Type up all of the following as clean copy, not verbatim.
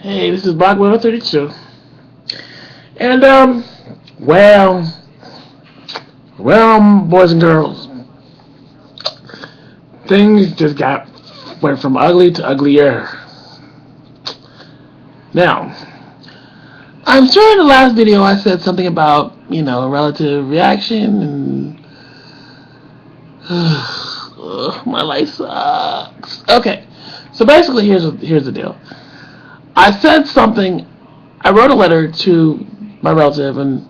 Hey, this is Black 32. And, well, boys and girls, things just went from ugly to uglier. Now, I'm sure in the last video I said something about, relative reaction and my life sucks. Okay, so basically here's the deal. I said something. I wrote a letter to my relative and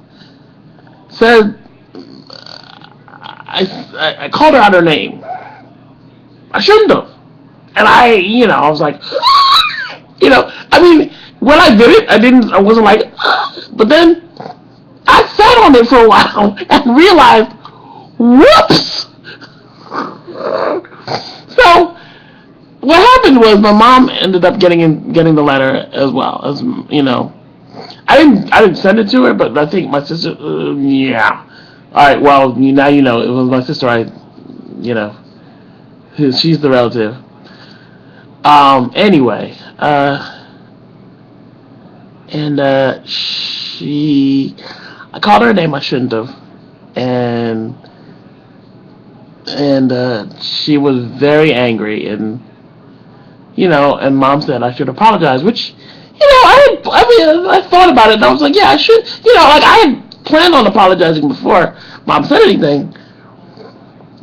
said I called her out her name. I shouldn't have. And I was like, I mean, when I did it, I wasn't like, but then I sat on it for a while and realized, whoops. So what happened was my mom ended up getting the letter as well as I didn't send it to her, but I think my sister. Yeah. All right. Well, now you know it was my sister. She's the relative. Anyway. I called her a name I shouldn't have, and she was very angry, and and mom said I should apologize, which I thought about it, and I was like, yeah, I should, like I had planned on apologizing before mom said anything.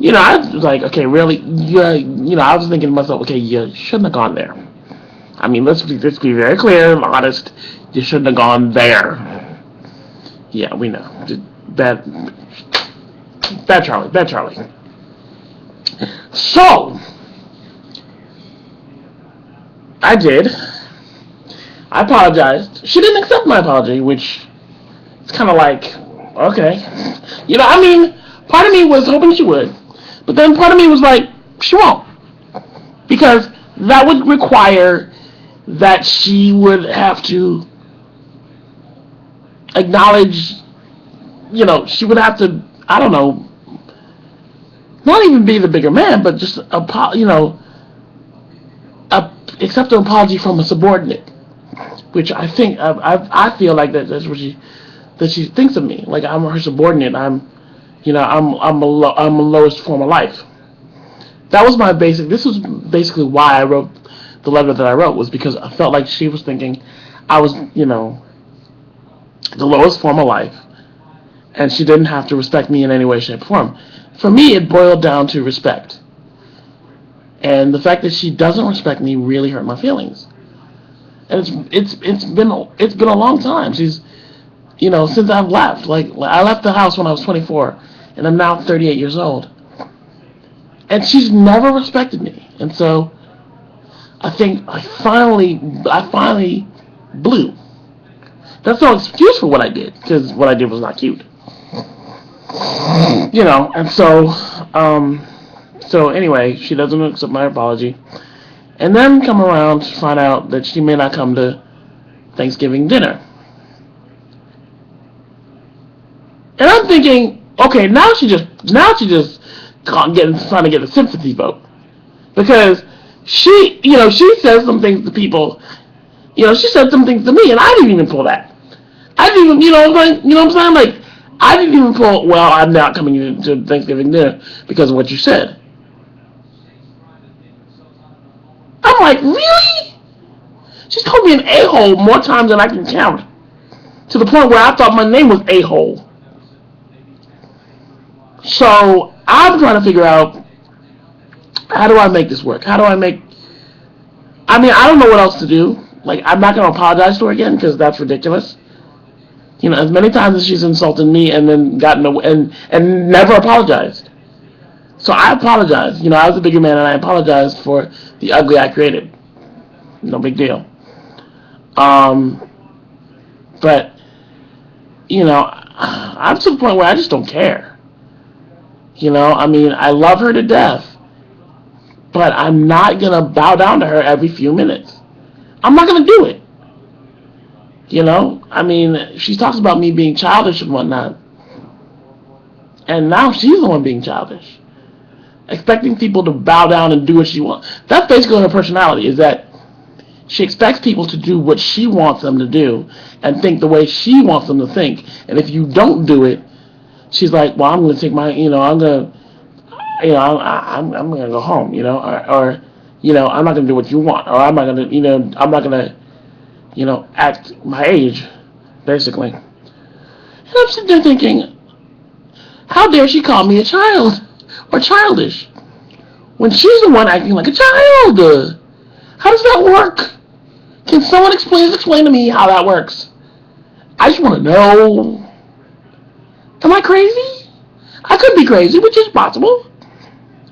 I was like, okay, really, yeah, I was thinking to myself, okay, you shouldn't have gone there. I mean, let's be very clear and honest. You shouldn't have gone there. Yeah, we know. Bad Charlie. So, I did. I apologized. She didn't accept my apology, which is kind of like, okay. I mean, part of me was hoping she would. But then part of me was like, she won't. Because that would require that she would have to acknowledge, she would have to, I don't know, not even be the bigger man, but just, accept an apology from a subordinate. Which I think, I feel like that's what she thinks of me. Like I'm her subordinate. I'm a lowest form of life. This was basically why I wrote the letter that I wrote, was because I felt like she was thinking I was, the lowest form of life, and she didn't have to respect me in any way, shape, or form. For me, it boiled down to respect. And the fact that she doesn't respect me really hurt my feelings. And it's been a long time. She's, since I've left. Like, I left the house when I was 24, and I'm now 38 years old. And she's never respected me. And so I think I finally blew. That's no excuse for what I did, because what I did was not cute. And so anyway, she doesn't accept my apology. And then come around to find out that she may not come to Thanksgiving dinner. And I'm thinking, okay, now she just trying to get a sympathy vote. Because she says some things to people, she said some things to me, and I didn't even pull that. I didn't even, what I'm saying? Like, I didn't even pull, well, I'm not coming to Thanksgiving dinner because of what you said. I'm like, really? She's called me an a-hole more times than I can count. To the point where I thought my name was a-hole. So, I'm trying to figure out, how do I make this work? I don't know what else to do. Like, I'm not going to apologize to her again, because that's ridiculous. As many times as she's insulted me and then and never apologized. So I apologize. I was a bigger man and I apologized for the ugly I created. No big deal. But, I'm to the point where I just don't care. I love her to death. But I'm not going to bow down to her every few minutes. I'm not going to do it. She talks about me being childish and whatnot. And now she's the one being childish. Expecting people to bow down and do what she wants. That's basically her personality, is that She expects people to do what she wants them to do and think the way she wants them to think. And if you don't do it, she's like, well, I'm going to take my, I'm going to, I'm going to go home, or I'm not going to do what you want, or I'm not going to, I'm not going to, act my age, basically. And I'm sitting there thinking, how dare she call me a child or childish when she's the one acting like a child? How does that work? Can someone explain to me how that works? I just want to know. Am I crazy? I could be crazy, which is possible.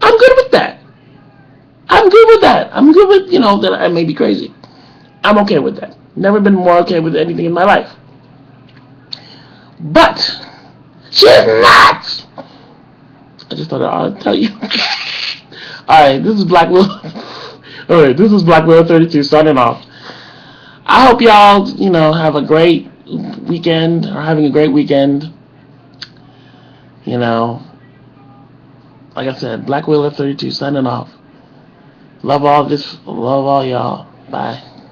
I'm good with that. I'm good with that. I'm good with, that I may be crazy. I'm okay with that. Never been more okay with anything in my life. But she's not. I just thought I'd tell you. Alright, this is Black Will. Alright, this is Black Will 32 signing off. I hope y'all, have a great weekend, or having a great weekend. Like I said, Black Willow 32 signing off. Love all y'all. Bye.